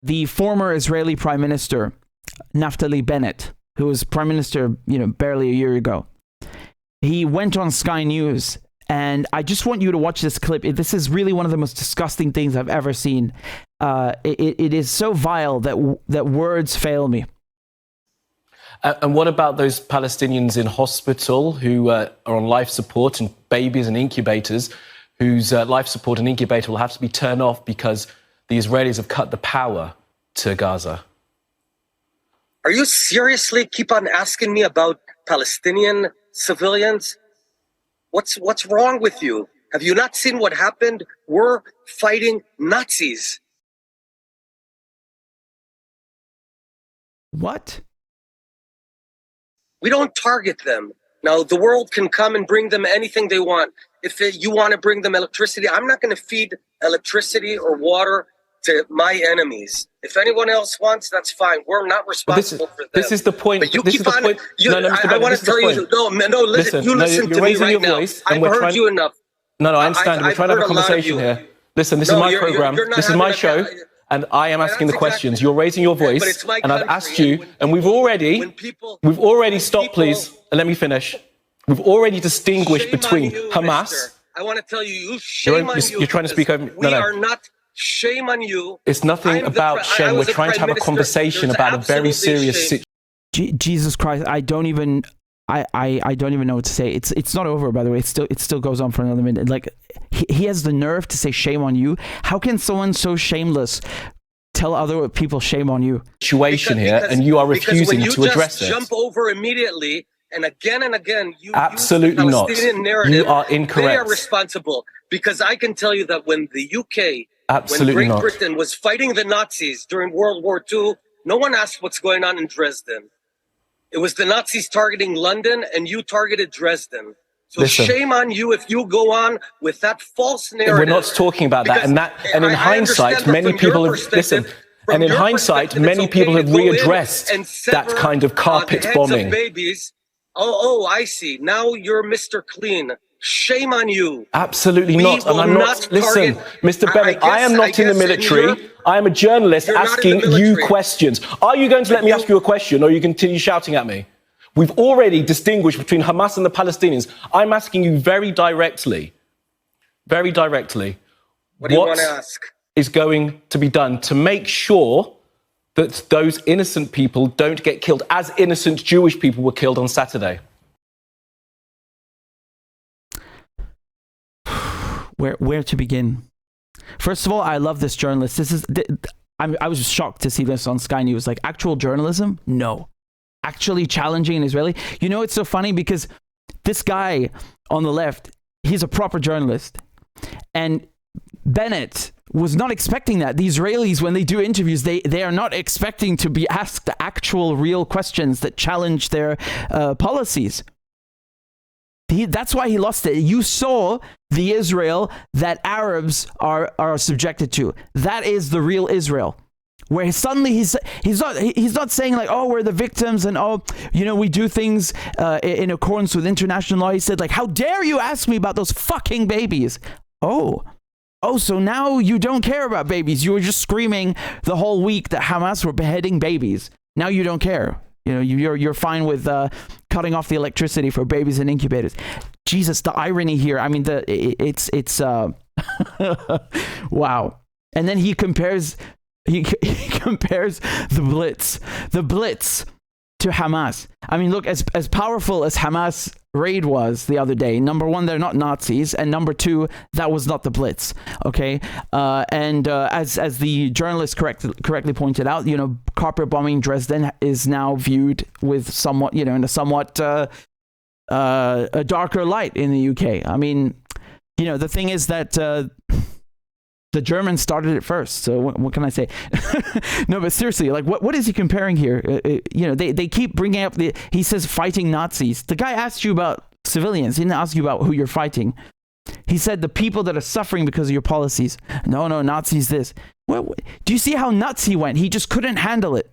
the former Israeli Prime Minister, Naftali Bennett, who was Prime Minister, barely a year ago, he went on Sky News, and I just want you to watch this clip. This is really one of the most disgusting things I've ever seen. It is so vile that words fail me. And what about those Palestinians in hospital who are on life support, and babies and incubators whose life support and incubator will have to be turned off because the Israelis have cut the power to Gaza? Are you seriously keep on asking me about Palestinian civilians? What's wrong with you? Have you not seen what happened? We're fighting Nazis. What? We don't target them. Now, the world can come and bring them anything they want. If you want to bring them electricity, I'm not going to feed electricity or water to my enemies. If anyone else wants, that's fine. We're not responsible for them. This is the point. But you this keep is the on. point. I want to tell you. Listen. You listen to me right now. I've heard you enough. No, I understand. We're trying to have a conversation here. Listen, this is my program. This is my show. And I am asking the questions. You're raising your voice, and I've asked you, and we've already stopped, please, and let me finish. We've already distinguished between Hamas. I want to tell you, shame on you. You're trying to speak over me. We are not. Shame on you. It's nothing about shame. We're trying to have a conversation about a very serious situation. Jesus Christ! I don't even know what to say. It's not over, by the way. It still goes on for another minute. Like, he has the nerve to say shame on you. How can someone so shameless tell other people shame on you? Situation here, and you are refusing to address it. Jump over immediately, and again, you absolutely use the not. Palestinian narrative. You are incorrect. They are responsible, because I can tell you that when the UK, absolutely when Great Britain was fighting the Nazis during World War II, no one asked what's going on in Dresden. It was the Nazis targeting London, and you targeted Dresden. So listen, shame on you if you go on with that false narrative. We're not talking about that. And in hindsight, many people have listen. And in hindsight, many people have readdressed that kind of carpet bombing. Babies. Oh, I see. Now you're Mr. Clean. Shame on you. Absolutely not. And I'm not. Listen, Mr. Bennett, I am not in the military. I am a journalist asking you questions. Are you going to let me ask you a question, or you continue shouting at me? We've already distinguished between Hamas and the Palestinians. I'm asking you very directly. What do you want to ask? Is going to be done to make sure that those innocent people don't get killed as innocent Jewish people were killed on Saturday? Where to begin? First of all, I love this journalist. I was shocked to see this on Sky News. Like, actual journalism? No. Actually challenging an Israeli? It's so funny because this guy on the left, he's a proper journalist. And Bennett was not expecting that. The Israelis, when they do interviews, they are not expecting to be asked actual real questions that challenge their policies. That's why he lost it. You saw the Israel that Arabs are subjected to. That is the real Israel. Where suddenly he's not saying like, oh, we're the victims and we do things in accordance with international law. He said like, how dare you ask me about those fucking babies? Oh, so now you don't care about babies. You were just screaming the whole week that Hamas were beheading babies. Now you don't care. You're fine with cutting off the electricity for babies and incubators. Jesus, the irony here. I mean, it's wow. And then he compares the Blitz to Hamas. I mean, look, as powerful as Hamas raid was the other day, number one, they're not Nazis, and number two, that was not the Blitz. Okay, and as the journalist correctly pointed out, carpet bombing Dresden is now viewed with somewhat, in a somewhat a darker light in the UK. I mean, the thing is that the Germans started it first. So what can I say? No, but seriously, like what is he comparing here? They keep bringing up he says fighting Nazis. The guy asked you about civilians. He didn't ask you about who you're fighting. He said the people that are suffering because of your policies. No, Nazis this. Do you see how nuts he went? He just couldn't handle it.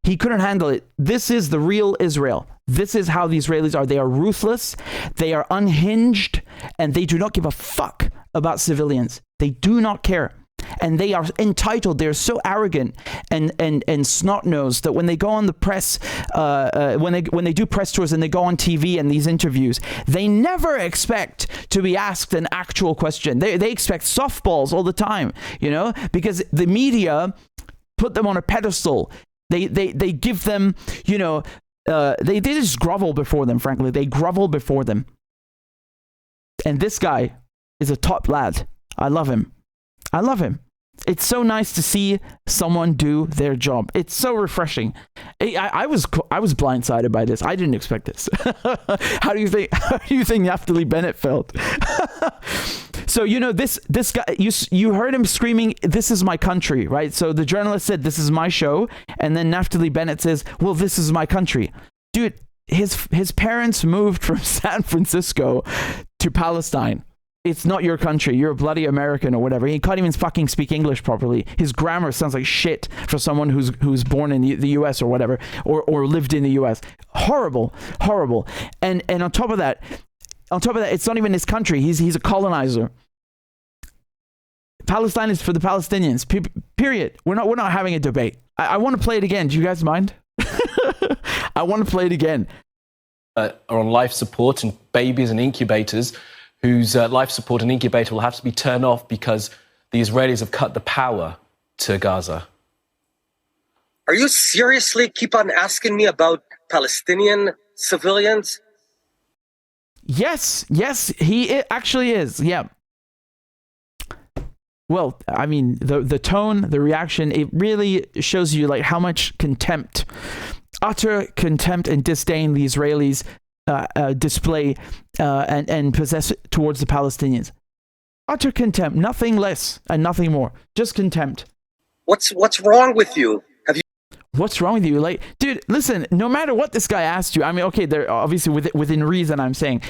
He couldn't handle it. This is the real Israel. This is how the Israelis are. They are ruthless. They are unhinged. And they do not give a fuck about civilians. They do not care. And they are entitled. They're so arrogant and snot-nosed that when they go on the press, when they do press tours and they go on TV and these interviews, they never expect to be asked an actual question. They expect softballs all the time, you know, because the media put them on a pedestal. They give them, you know, they just grovel before them, frankly. They grovel before them. And this guy is a top lad. I love him. I love him. It's so nice to see someone do their job. It's so refreshing. I was blindsided by this. I didn't expect this. How do you think Naftali Bennett felt? So, you know, this guy, you heard him screaming, "This is my country," right? So the journalist said, "This is my show," and then Naftali Bennett says, "Well, this is my country." Dude, his parents moved from San Francisco to Palestine. It's not your country. You're a bloody American or whatever. He can't even fucking speak English properly. His grammar sounds like shit for someone who's born in the US or whatever, or lived in the US. Horrible. And on top of that, it's not even his country. He's a colonizer. Palestine is for the Palestinians. Period. We're not having a debate. I want to play it again. Do you guys mind? I want to play it again. Are on life support, and babies and incubators whose life support and incubator will have to be turned off because the Israelis have cut the power to Gaza. Are you seriously keep on asking me about Palestinian civilians? Yes, he actually is. Yeah. Well, I mean, the tone, the reaction, it really shows you like how much contempt, utter contempt and disdain the Israelis display and possess towards the Palestinians. Utter contempt, nothing less and nothing more, just contempt. What's wrong with you? What's wrong with you? Like, dude, listen, no matter what this guy asked you, I mean, okay, they're obviously within reason, I'm saying,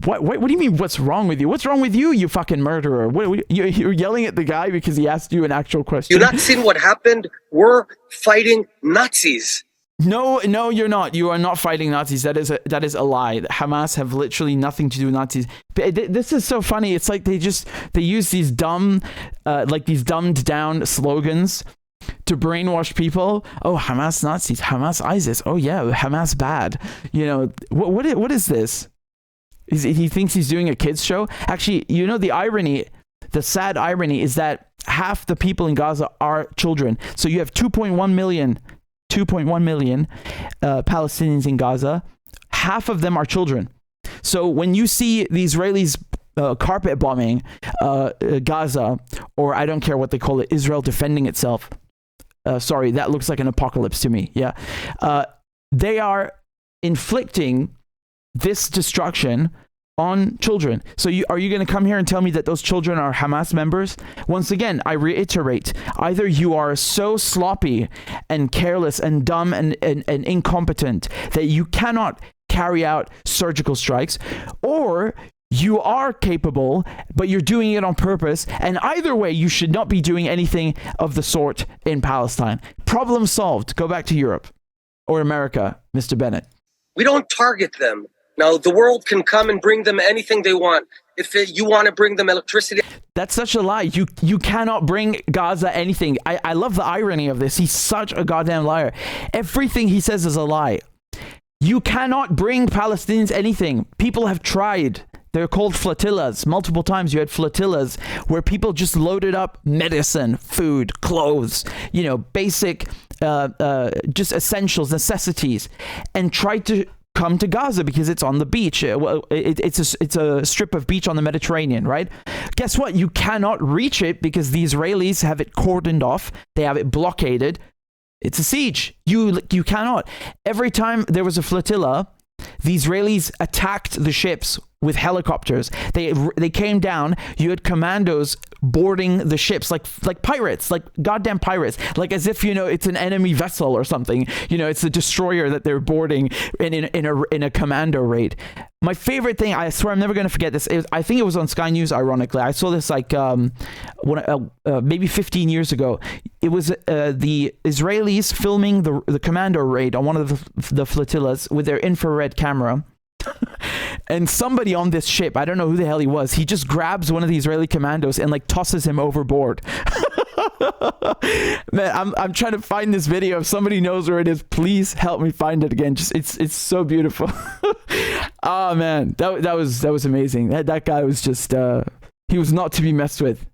what do you mean, what's wrong with you? What's wrong with you, you fucking murderer? You're yelling at the guy because he asked you an actual question? You've not seen what happened? We're fighting Nazis. No, you're not. You are not fighting Nazis. That is a lie. Hamas have literally nothing to do with Nazis. But this is so funny. It's like they use these dumbed down slogans to brainwash people. Oh, Hamas Nazis, Hamas ISIS. Oh yeah, Hamas bad. You know, what is this? He thinks he's doing a kids show. Actually, you know, the sad irony is that half the people in Gaza are children. So you have 2.1 million Palestinians in Gaza. Half of them are children. So when you see the Israelis carpet bombing Gaza, or I don't care what they call it, Israel defending itself. Sorry, that looks like an apocalypse to me. Yeah. They are inflicting this destruction on children. So are you going to come here and tell me that those children are Hamas members? Once again, I reiterate, either you are so sloppy and careless and dumb and incompetent that you cannot carry out surgical strikes, or you are capable, but you're doing it on purpose. And either way, you should not be doing anything of the sort in Palestine. Problem solved. Go back to Europe or America, Mr. Bennett. We don't target them. Now, the world can come and bring them anything they want. If you want to bring them electricity. That's such a lie. You cannot bring Gaza anything. I love the irony of this. He's such a goddamn liar. Everything he says is a lie. You cannot bring Palestinians anything. People have tried. They're called flotillas. Multiple times you had flotillas where people just loaded up medicine, food, clothes, you know, basic, just essentials, necessities, and tried to come to Gaza because it's on the beach. It's a strip of beach on the Mediterranean, right? Guess what? You cannot reach it because the Israelis have it cordoned off. They have it blockaded. It's a siege. You cannot. Every time there was a flotilla, the Israelis attacked the ships with helicopters. They came down. You had commandos boarding the ships like pirates, like goddamn pirates, like as if, you know, it's an enemy vessel or something. You know, it's a destroyer that they're boarding in a commando raid. My favorite thing, I swear I'm never going to forget this, I think it was on Sky News, ironically. I saw this like maybe 15 years ago. It was the Israelis filming the commando raid on one of the flotillas with their infrared camera. And somebody on this ship, I don't know who the hell he was, he just grabs one of the Israeli commandos and like tosses him overboard. Man, I'm trying to find this video. If somebody knows where it is, please help me find it again. Just it's so beautiful. Oh man, that was amazing. That guy was just he was not to be messed with.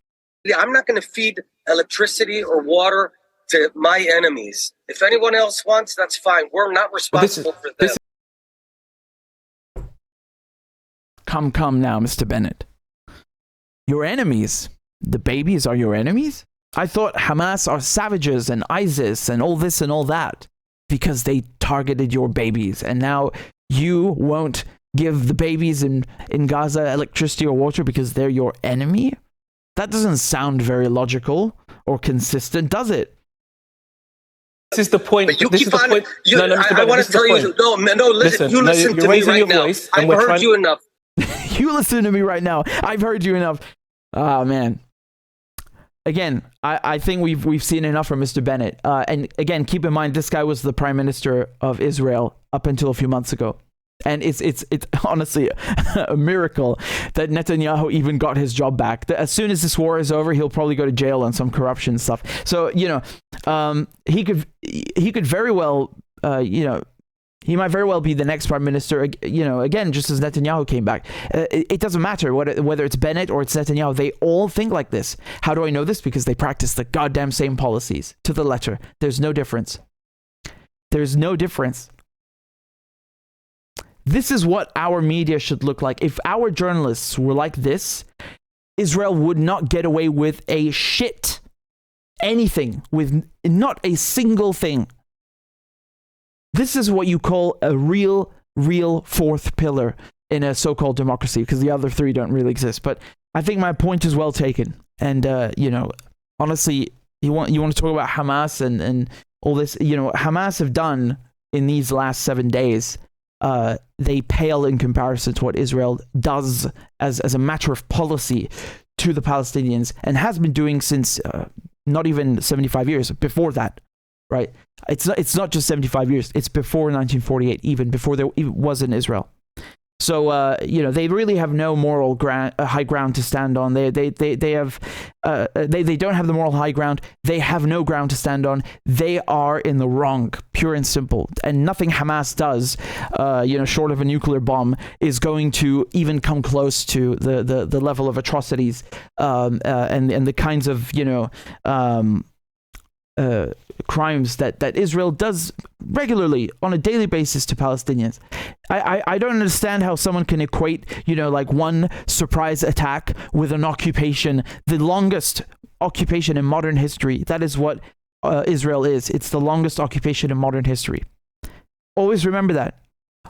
Yeah, I'm not going to feed electricity or water to my enemies. If anyone else wants, that's fine. We're not responsible for them. Come now, Mr. Bennett. Your enemies? The babies are your enemies? I thought Hamas are savages and ISIS and all this and all that because they targeted your babies, and now you won't give the babies in Gaza electricity or water because they're your enemy? That doesn't sound very logical or consistent, does it? This is the point. But you this keep is on. the point. You, no, Mr. I want to tell you. No, listen. You listen to me right now. I've heard you enough. You listen to me right now. I've heard you enough. Oh man. Again, I think we've seen enough from Mr. Bennett. And again, keep in mind this guy was the Prime Minister of Israel up until a few months ago. And it's honestly a miracle that Netanyahu even got his job back. As soon as this war is over, he'll probably go to jail on some corruption stuff. So, he could very well, he might very well be the next prime minister, again, just as Netanyahu came back. It doesn't matter whether it's Bennett or it's Netanyahu. They all think like this. How do I know this? Because they practice the goddamn same policies to the letter. There's no difference. There's no difference. This is what our media should look like. If our journalists were like this, Israel would not get away with a shit. Anything. With not a single thing. This is what you call a real fourth pillar in a so-called democracy, because the other three don't really exist. But I think my point is well taken. And, honestly, you want to talk about Hamas and all this, Hamas have done in these last 7 days, they pale in comparison to what Israel does as a matter of policy to the Palestinians, and has been doing since not even 75 years, before that, right? It's not just 75 years, it's before 1948, even before there was in Israel. So, they really have no moral high ground to stand on. They don't have the moral high ground. They have no ground to stand on. They are in the wrong, pure and simple. And nothing Hamas does, short of a nuclear bomb, is going to even come close to the level of atrocities and the kinds of, crimes that Israel does regularly on a daily basis to Palestinians. I don't understand how someone can equate, like one surprise attack with an occupation, the longest occupation in modern history. That is what Israel is. It's the longest occupation in modern history. Always remember that.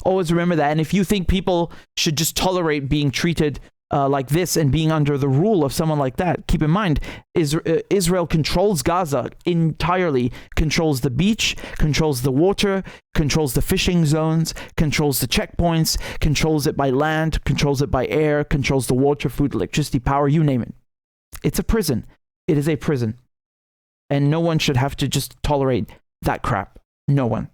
Always remember that. And if you think people should just tolerate being treated like this and being under the rule of someone like that, keep in mind, Israel controls Gaza entirely, controls the beach, controls the water, controls the fishing zones, controls the checkpoints, controls it by land, controls it by air, controls the water, food, electricity, power, you name it. It's a prison. It is a prison. And no one should have to just tolerate that crap. No one.